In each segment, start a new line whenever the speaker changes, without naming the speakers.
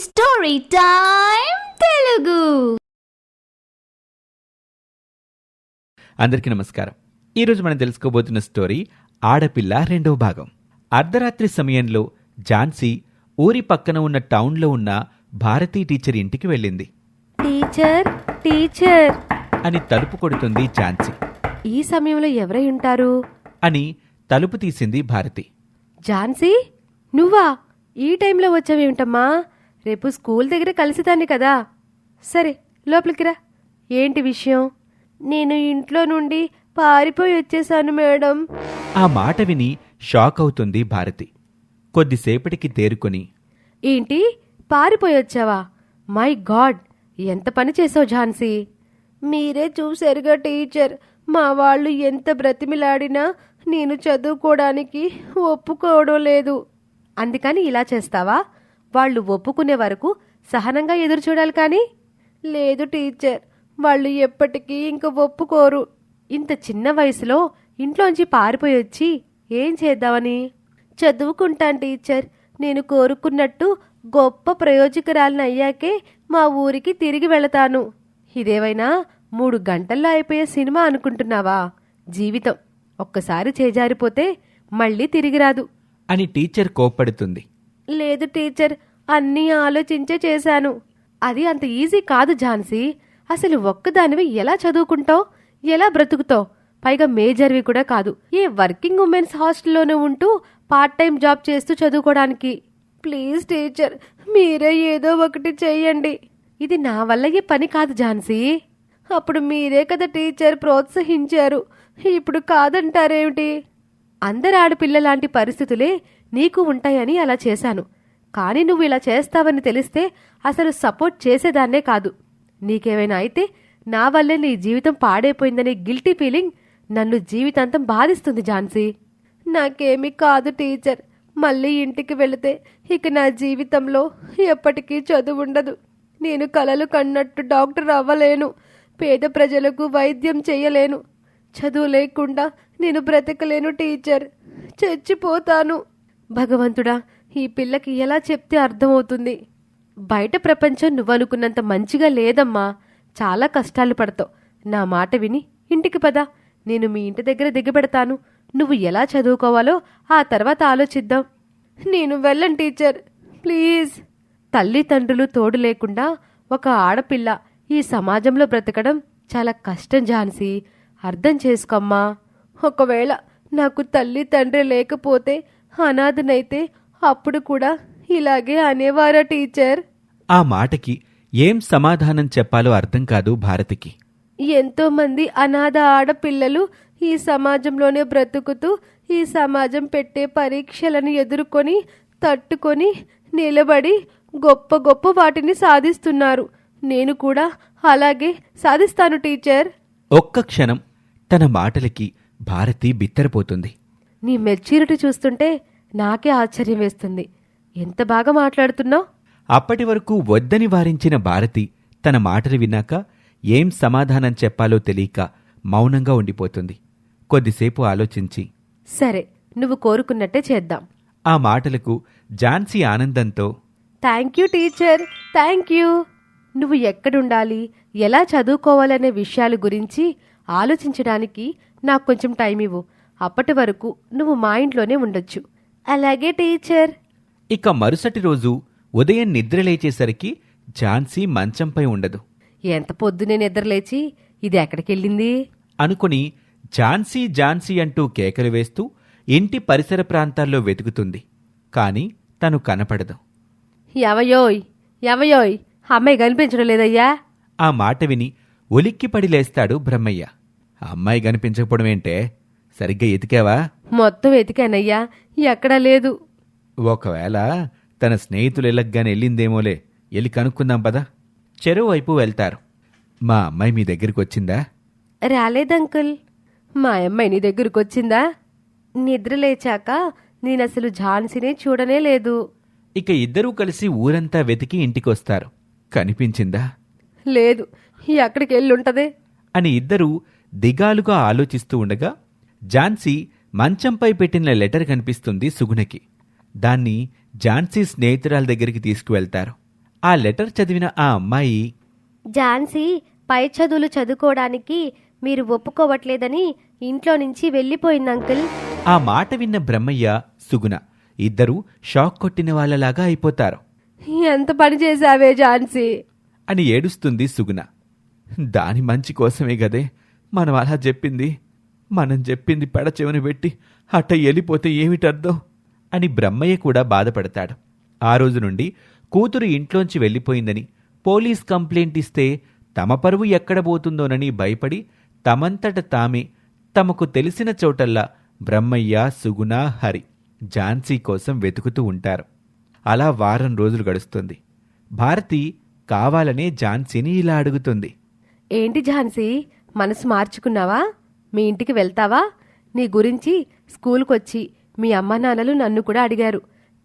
Story time Telugu.
అందరికీ నమస్కారం. ఈరోజు మనం తెలుసుకోబోతున్న స్టోరీ ఆడపిల్ల రెండవ భాగం. అర్ధరాత్రి సమయంలో ఝాన్సీ ఊరి పక్కన ఉన్న టౌన్లో ఉన్న భారతీ టీచర్ ఇంటికి వెళ్ళింది.
టీచర్ టీచర్
అని తలుపు కొడుతుంది ఝాన్సీ.
ఈ సమయంలో ఎవరై ఉంటారు
అని తలుపు తీసింది భారతి.
ఝాన్సీ, నువ్వా? ఈ టైంలో వచ్చావేమిటమ్మా? రేపు స్కూల్ దగ్గర కలిసిదాన్ని కదా. సరే, లోపలికి రా. ఏంటి విషయం? నేను ఇంట్లో నుండి పారిపోయి వచ్చేశాను మేడం.
ఆ మాట విని షాక్ అవుతుంది భారతి. కొద్దిసేపటికి తేరుకొని,
ఏంటి, పారిపోయి వచ్చావా? మై గాడ్, ఎంత పని చేసావు ఝాన్సీ. మీరే చూశారుగా టీచర్, మా వాళ్ళు ఎంత బ్రతిమిలాడినా నేను చదువుకోవడానికి ఒప్పుకోవడం లేదు. అందుకని ఇలా చేస్తావా? వాళ్ళు ఒప్పుకునే వరకు సహనంగా ఎదురు చూడాలి కానీ. లేదు టీచర్, వాళ్ళు ఎప్పటికీ ఇంక ఒప్పుకోరు. ఇంత చిన్న వయసులో ఇంట్లోంచి పారిపోయి వచ్చి ఏం చేద్దామని? చదువుకుంటాను టీచర్. నేను కోరుకున్నట్టు గొప్ప ప్రయోజకురాలిని అయ్యాకే మా ఊరికి తిరిగి వెళతాను. ఇదేవైనా 3 గంటల్లో అయిపోయే సినిమా అనుకుంటున్నావా? జీవితం ఒక్కసారి చేజారిపోతే మళ్ళీ తిరిగి రాదు
అని టీచర్ కోప్పడుతుంది.
లేదు టీచర్, అన్నీ ఆలోచించే చేశాను. అది అంత ఈజీ కాదు ఝాన్సీ. అసలు ఒక్కదానివి ఎలా చదువుకుంటావు, ఎలా బ్రతుకుతావు? పైగా మేజర్వి కూడా కాదు. ఏ వర్కింగ్ ఉమెన్స్ హాస్టల్లోనే ఉంటూ పార్ట్ టైం జాబ్ చేస్తూ చదువుకోవడానికి. ప్లీజ్ టీచర్, మీరే ఏదో ఒకటి చెయ్యండి. ఇది నా వల్ల ఏ పని కాదు ఝాన్సీ. అప్పుడు మీరే కదా టీచర్ ప్రోత్సహించారు, ఇప్పుడు కాదంటారేమిటి? అందరు ఆడపిల్లలాంటి పరిస్థితులే నీకు ఉంటాయని అలా చేశాను. కానీ నువ్వు ఇలా చేస్తావని తెలిస్తే అసలు సపోర్ట్ చేసేదాన్నే కాదు. నీకేమైనా అయితే నా వల్లే నీ జీవితం పాడైపోయిందనే గిల్టీ ఫీలింగ్ నన్ను జీవితాంతం బాధిస్తుంది ఝాన్సీ. నాకేమీ కాదు టీచర్. మళ్ళీ ఇంటికి వెళితే ఇక నా జీవితంలో ఎప్పటికీ చదువుండదు. నేను కలలు కన్నట్టు డాక్టర్ అవ్వలేను. పేద ప్రజలకు వైద్యం చెయ్యలేను. చదువు లేకుండా నేను బ్రతకలేను టీచర్. చచ్చిపోతాను. భగవంతుడా, ఈ పిల్లకి ఎలా చెప్తే అర్థమవుతుంది? బయట ప్రపంచం నువ్వనుకున్నంత మంచిగా లేదమ్మా. చాలా కష్టాలు పడతావు. నా మాట విని ఇంటికి పద. నేను మీ ఇంటి దగ్గర దిగబెడతాను. నువ్వు ఎలా చదువుకోవాలో ఆ తర్వాత ఆలోచిద్దాం. నేను వెళ్ళను టీచర్, ప్లీజ్. తల్లిదండ్రులు తోడు లేకుండా ఒక ఆడపిల్ల ఈ సమాజంలో బ్రతకడం చాలా కష్టం ఝాన్సీ. అర్థం చేసుకోమ్మా. ఒకవేళ నాకు తల్లి తండ్రి లేకపోతే, అనాథనైతే అప్పుడు కూడా ఇలాగే అనేవారా టీచర్?
ఆ మాటకి ఏం సమాధానం చెప్పాలో అర్థం కాదు భారతికి.
ఎంతో మంది అనాథ ఆడపిల్లలు ఈ సమాజంలోనే బ్రతుకుతూ ఈ సమాజం పెట్టే పరీక్షలను ఎదుర్కొని తట్టుకొని నిలబడి గొప్ప గొప్ప వాటిని సాధిస్తున్నారు. నేను కూడా అలాగే సాధిస్తాను టీచర్.
ఒక్క క్షణం తన మాటలకి భారతి బిత్తరపోతుంది.
నీ మెచ్యూరిటీ చూస్తుంటే నాకే ఆశ్చర్యం వేస్తుంది. ఎంత బాగా మాట్లాడుతున్నావు.
అప్పటి వరకు వద్దని వారించిన భారతి తన మాటలు విన్నాక ఏం సమాధానం చెప్పాలో తెలియక మౌనంగా ఉండిపోతుంది. కొద్దిసేపు ఆలోచించి,
సరే, నువ్వు కోరుకున్నట్టే చేద్దాం.
ఆ మాటలకు ఝాన్సీ ఆనందంతో,
thank you teacher, thank you. నువ్వు ఎక్కడుండాలి, ఎలా చదువుకోవాలనే విషయాల గురించి ఆలోచించడానికి నాకు కొంచెం టైం ఇవ్వు. అప్పటి వరకు నువ్వు మా ఇంట్లోనే ఉండొచ్చు. అలాగే టీచర్.
ఇక మరుసటి రోజు ఉదయం నిద్రలేచేసరికి ఝాన్సీ మంచంపై ఉండదు.
ఎంత పొద్దునే నిద్రలేచి ఇది ఎక్కడికెళ్ళింది
అనుకుని ఝాన్సీ ఝాన్సీ అంటూ కేకలు వేస్తూ ఇంటి పరిసర ప్రాంతాల్లో వెతుకుతుంది. కాని తను కనపడదు.
ఎవయోయ్ ఎవయోయ్, అమ్మాయి కనిపించడం లేదయ్యా.
ఆ మాట విని ఉలిక్కిపడి లేస్తాడు బ్రహ్మయ్య. అమ్మాయి కనిపించకపోవడమేంటే, సరిగ్గా ఎతికావా?
మొత్తం వెతికానయ్యా, ఎక్కడా లేదు.
ఒకవేళ తన స్నేహితులు ఎల్లగ్గానే వెళ్ళిందేమోలే, వెళ్ళి కనుక్కుందాం పదా. చెరువు వైపు వెళ్తారు. మా అమ్మాయి మీ దగ్గరికి వచ్చిందా?
రాలేదంకుల్. మా అమ్మాయి నీ దగ్గరకు వచ్చిందా? నిద్ర లేచాక నేనసలు ఝాన్సీనే చూడనే లేదు.
ఇక ఇద్దరూ కలిసి ఊరంతా వెతికి ఇంటికొస్తారు. కనిపించిందా?
లేదు, ఎక్కడికి వెళ్ళుంటదే
అని ఇద్దరూ దిగాలుగా ఆలోచిస్తూ ఉండగా ఝాన్సీ మంచంపై పెట్టిన లెటర్ కనిపిస్తుంది సుగుణకి. దాన్ని ఝాన్సీ స్నేహితురాల దగ్గరికి తీసుకువెళ్తారు. ఆ లెటర్ చదివిన ఆ అమ్మాయి
ఝాన్సీ పై చదువులు చదువుకోవడానికి మీరు ఒప్పుకోవట్లేదని ఇంట్లో నుంచి వెళ్ళిపోయింది అంకుల్.
ఆ మాట విన్న బ్రహ్మయ్య, సుగుణ ఇద్దరూ షాక్ కొట్టిన వాళ్ళలాగా అయిపోతారు.
ఎంత పని చేశావే ఝాన్సీ
అని ఏడుస్తుంది సుగుణ. దాని మంచి కోసమే గదే మనం అలా చెప్పింది. మనం చెప్పింది పెడచెవిన పెట్టి అట్ట వెళ్ళిపోతే ఏమిటర్థం అని బ్రహ్మయ్య కూడా బాధపడతాడు. ఆ రోజు నుండి కూతురు ఇంట్లోంచి వెళ్ళిపోయిందని పోలీస్ కంప్లైంట్ ఇస్తే తమ పరువు ఎక్కడ పోతుందోనని భయపడి తమంతట తామే తమకు తెలిసిన చోటల్లా బ్రహ్మయ్య, సుగుణ, హరి ఝాన్సీ కోసం వెతుకుతూ ఉంటారు. అలా వారం రోజులు గడుస్తుంది. భారతి కావాలనే ఝాన్సీని ఇలా అడుగుతుంది.
ఏంటి ఝాన్సీ, మనసు మార్చుకున్నావా? మీ ఇంటికి వెళ్తావా? నీ గురించి స్కూల్కొచ్చి మీ అమ్మ నాన్నలు నన్ను కూడా అడిగారు,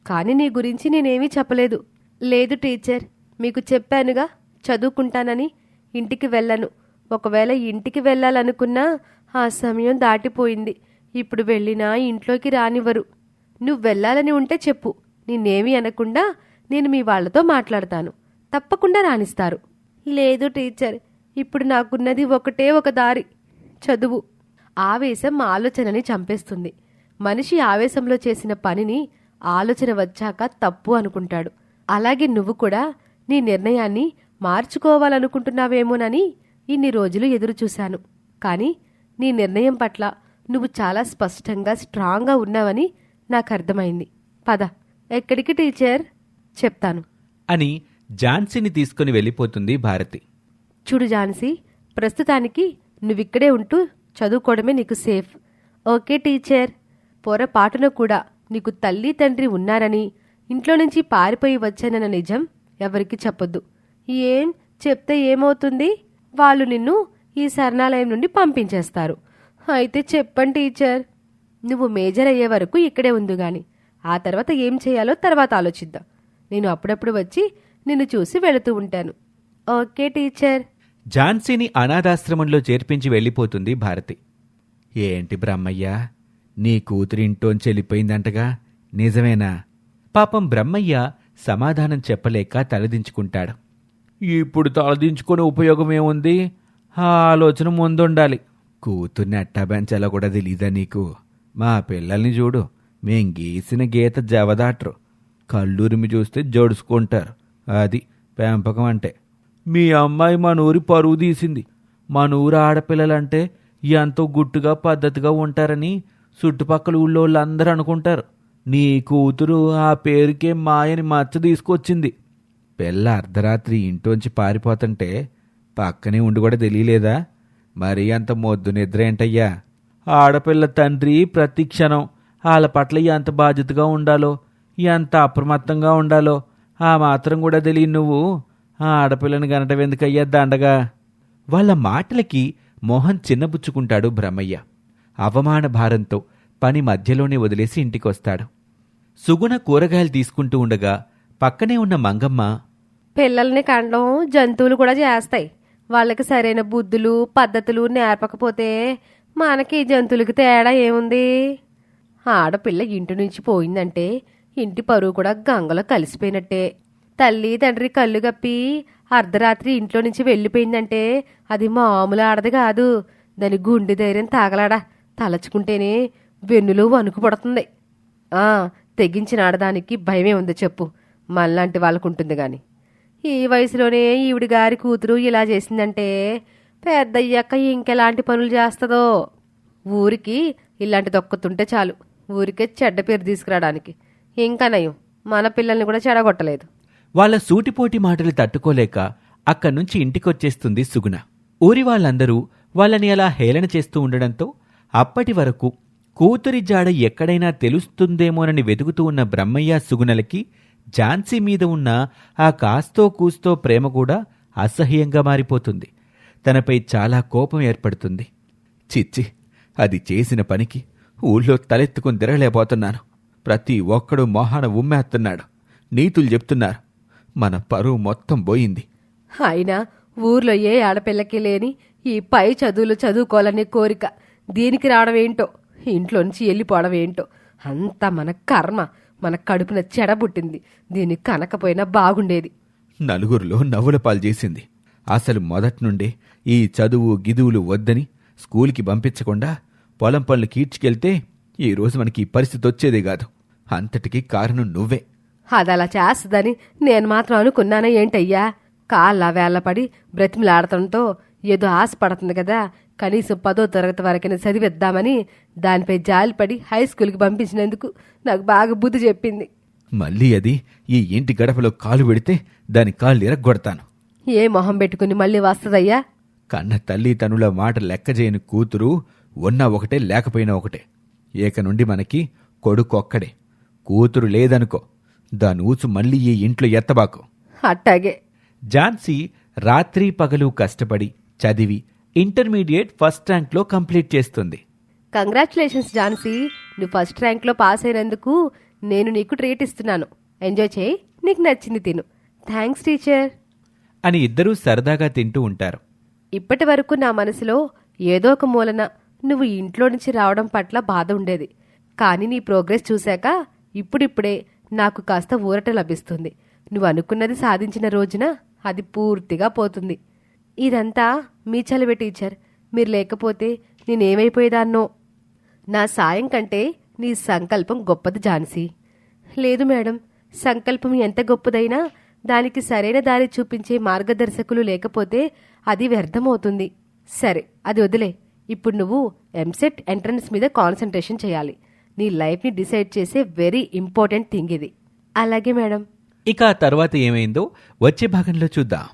కానీ నీ గురించి నేనేమీ చెప్పలేదు. లేదు టీచర్, మీకు చెప్పానుగా చదువుకుంటానని. ఇంటికి వెళ్ళను. ఒకవేళ ఇంటికి వెళ్ళాలనుకున్నా ఆ సమయం దాటిపోయింది. ఇప్పుడు వెళ్ళినా ఇంట్లోకి రానివ్వరు. నువ్వు వెళ్ళాలని ఉంటే చెప్పు, నిన్నేమీ అనకుండా నేను మీ వాళ్లతో మాట్లాడతాను. తప్పకుండా రానిస్తారు. లేదు టీచర్, ఇప్పుడు నాకున్నది ఒకటే ఒక దారి, చదువు. ఆవేశం ఆలోచనని చంపేస్తుంది. మనిషి ఆవేశంలో చేసిన పనిని ఆలోచన వచ్చాక తప్పు అనుకుంటాడు. అలాగే నువ్వు కూడా నీ నిర్ణయాన్ని మార్చుకోవాలనుకుంటున్నావేమోనని ఇన్ని రోజులు ఎదురుచూశాను. కానీ నీ నిర్ణయం పట్ల నువ్వు చాలా స్పష్టంగా స్ట్రాంగ్గా ఉన్నావని నాకు అర్థమైంది. పద. ఎక్కడికి టీచర్? చెప్తాను
అని ఝాన్సీని తీసుకుని వెళ్ళిపోతుంది భారతి.
చూడు ఝాన్సీ, ప్రస్తుతానికి నువ్విక్కడే ఉంటూ చదువుకోవడమే నీకు సేఫ్. Okay teacher. పొరపాటున కూడా నీకు తల్లి తండ్రి ఉన్నారని, ఇంట్లో నుంచి పారిపోయి వచ్చానన్న నిజం ఎవరికి చెప్పొద్దు. ఏం చెప్తే ఏమవుతుంది? వాళ్ళు నిన్ను ఈ శరణాలయం నుండి పంపించేస్తారు. అయితే చెప్పండి టీచర్. నువ్వు మేజర్ అయ్యే వరకు ఇక్కడే ఉందిగాని, ఆ తర్వాత ఏం చేయాలో తర్వాత ఆలోచిద్దాం. నేను అప్పుడప్పుడు వచ్చి నిన్ను చూసి వెళుతూ ఉంటాను. Okay teacher.
ఝాన్సీని అనాథాశ్రమంలో చేర్పించి వెళ్ళిపోతుంది భారతి. ఏంటి బ్రహ్మయ్య, నీ కూతురి ఇంట్లోంచి వెళ్ళిపోయిందంటగా, నిజమేనా? పాపం బ్రహ్మయ్య సమాధానం చెప్పలేక తలదించుకుంటాడు. ఇప్పుడు తలదించుకునే ఉపయోగమేముంది? ఆ ఆలోచన ముందుండాలి. కూతుర్ని అట్టా పెంచాలో కూడా తెలీదా నీకు? మా పిల్లల్ని చూడు, మేం గీసిన గీత జవదాట్రు. కళ్ళూరిమి చూస్తే జడుచుకుంటారు. అది పెంపకం అంటే. మీ అమ్మాయి మన ఊరి పరువు తీసింది. మన ఊరు ఆడపిల్లలంటే ఎంతో గుట్టుగా పద్ధతిగా ఉంటారని చుట్టుపక్కల ఊళ్ళోళ్ళందరూ అనుకుంటారు. నీ కూతురు ఆ పేరుకే మాయని మచ్చ తీసుకొచ్చింది. పిల్ల అర్ధరాత్రి ఇంట్లోంచి పారిపోతుంటే పక్కనే ఉండి కూడా తెలియలేదా? మరీ అంత మొద్దు నిద్ర ఏంటయ్యా? ఆడపిల్ల తండ్రి ప్రతి క్షణం వాళ్ళ పట్ల ఎంత బాధ్యతగా ఉండాలో, ఎంత అప్రమత్తంగా ఉండాలో ఆ మాత్రం కూడా తెలియదు నువ్వు ఆ ఆడపిల్లని గనటం ఎందుకయ్యా దండగా? వాళ్ళ మాటలకి మోహన్ చిన్నబుచ్చుకుంటాడు బ్రహ్మయ్య. అవమాన భారంతో పని మధ్యలోనే వదిలేసి ఇంటికొస్తాడు. సుగుణ కూరగాయలు తీసుకుంటూ ఉండగా పక్కనే ఉన్న మంగమ్మ,
పిల్లల్ని కండం జంతువులు కూడా చేస్తాయి. వాళ్ళకి సరైన బుద్ధులు పద్ధతులు నేర్పకపోతే మనకి జంతువులకి తేడా ఏముంది? ఆడపిల్ల ఇంటి నుంచి పోయిందంటే ఇంటి పరువు కూడా గంగలో కలిసిపోయినట్టే. తల్లి తండ్రి కళ్ళు గప్పి అర్ధరాత్రి ఇంట్లో నుంచి వెళ్ళిపోయిందంటే అది మామూలు ఆడది కాదు. దాని గుండె ధైర్యం తాగలాడా తలచుకుంటేనే వెన్నులో వణుకు పడుతుంది. తెగించిన ఆడదానికి భయమే ఉంది చెప్పు, మనలాంటి వాళ్ళకుంటుంది గాని. ఈ వయసులోనే ఈవిడి గారి కూతురు ఇలా చేసిందంటే పెద్దయ్యాక ఇంకెలాంటి పనులు చేస్తుందో. ఊరికి ఇలాంటి దొక్కతుంటే చాలు, ఊరికే చెడ్డ పేరు తీసుకురావడానికి. ఇంకా నయం, మన పిల్లల్ని కూడా చెడగొట్టలేదు.
వాళ్ళ సూటిపోటి మాటలు తట్టుకోలేక అక్కడ్నుంచి ఇంటికొచ్చేస్తుంది సుగుణ. ఊరి వాళ్ళందరూ వాళ్ళని అలా హేళన చేస్తూ ఉండడంతో అప్పటి వరకు కూతురి జాడ ఎక్కడైనా తెలుస్తుందేమోనని వెతుకుతూ ఉన్న బ్రహ్మయ్య, సుగుణలకి ఝాన్సీ మీద ఉన్న ఆ కాస్తో కూస్తో ప్రేమ కూడా అసహ్యంగా మారిపోతుంది. తనపై చాలా కోపం ఏర్పడుతుంది. చిచ్చి, అది చేసిన పనికి ఊళ్ళో తలెత్తుకుని తిరగలేకపోతున్నాను. ప్రతి ఒక్కడూ మొహాన ఉమ్మేస్తున్నాడు, నీతులు చెప్తున్నారు. మన పరువు మొత్తం పోయింది.
అయినా ఊర్లో ఏ ఆడపిల్లకి లేని ఈ పై చదువులు చదువుకోవాలనే కోరిక దీనికి రావడం ఏంటో, ఇంట్లోంచి వెళ్ళిపోవడం ఏంటో, అంతా మన కర్మ. మన కడుపున చెడబుట్టింది. దీన్ని కనకపోయినా బాగుండేది.
నలుగురిలో నవ్వుల పాలు చేసింది. అసలు మొదట్నుండే ఈ చదువు గిదువులు వద్దని స్కూల్కి పంపించకుండా పొలం పనులు కీడ్చుకెళ్తే ఈరోజు మనకి ఈ పరిస్థితి వచ్చేదే కాదు. అంతటికీ కారణం నువ్వే.
అదలా చేస్తుందని నేను మాత్రం అనుకున్నానా ఏంటయ్యా? కాళ్ళ వేళ్ళపడి బ్రతిమలాడటంతో ఏదో ఆశపడుతుంది కదా, కనీసం 10వ తరగతి వరకైనా చదివిద్దామని దానిపై జాలిపడి హై స్కూల్కి పంపించినందుకు నాకు బాగా బుద్ధి చెప్పింది.
మళ్ళీ అది ఈ ఇంటి గడపలో కాలు పెడితే దాని కాళ్ళు ఇరగ్గొడతాను.
ఏ మొహం పెట్టుకుని మళ్ళీ వస్తుందయ్యా?
కన్న తల్లి తనుల మాట లెక్క చేయని కూతురు ఉన్నా ఒకటే లేకపోయినా ఒకటే. ఏక నుండి మనకి కొడుకొక్కడే. కూతురు లేదనుకో, దాని ఊచు మళ్ళీ ఈ ఇంట్లో ఎత్తబాకు.
అట్టాగే.
ఝాన్సీ రాత్రి పగలు కష్టపడి చదివి ఇంటర్మీడియట్ ఫస్ట్ ర్యాంక్లో కంప్లీట్ చేస్తుంది.
కంగ్రాచులేషన్స్ ఝాన్సీ, నువ్వు ఫస్ట్ ర్యాంక్లో పాస్ అయినందుకు నేను నీకు ట్రీట్ ఇస్తున్నాను. ఎంజాయ్ చేయి, నీకు నచ్చింది తిను. థ్యాంక్స్ టీచర్
అని ఇద్దరూ సరదాగా తింటూ ఉంటారు.
ఇప్పటి వరకు నా మనసులో ఏదో ఒక మూలన నువ్వు ఇంట్లో నుంచి రావడం పట్ల బాధ ఉండేది. కానీ నీ ప్రోగ్రెస్ చూశాక ఇప్పుడిప్పుడే నాకు కాస్త ఊరట లభిస్తుంది. నువ్వు అనుకున్నది సాధించిన రోజున అది పూర్తిగా పోతుంది. ఇదంతా మీ చలవే టీచర్. మీరు లేకపోతే నేనేమైపోయేదాన్నో. నా సాయం కంటే నీ సంకల్పం గొప్పది ఝాన్సీ. లేదు మేడం, సంకల్పం ఎంత గొప్పదైనా దానికి సరైన దారి చూపించే మార్గదర్శకులు లేకపోతే అది వ్యర్థమవుతుంది. సరే, అది వదిలే. ఇప్పుడు నువ్వు ఎంసెట్ ఎంట్రన్స్ మీద కాన్సంట్రేషన్ చేయాలి. నీ లైఫ్ని డిసైడ్ చేసే వెరీ ఇంపార్టెంట్ థింగ్ ఇది. అలాగే మేడం.
ఇక ఆ తర్వాత ఏమైందో వచ్చే భాగంలో చూద్దాం.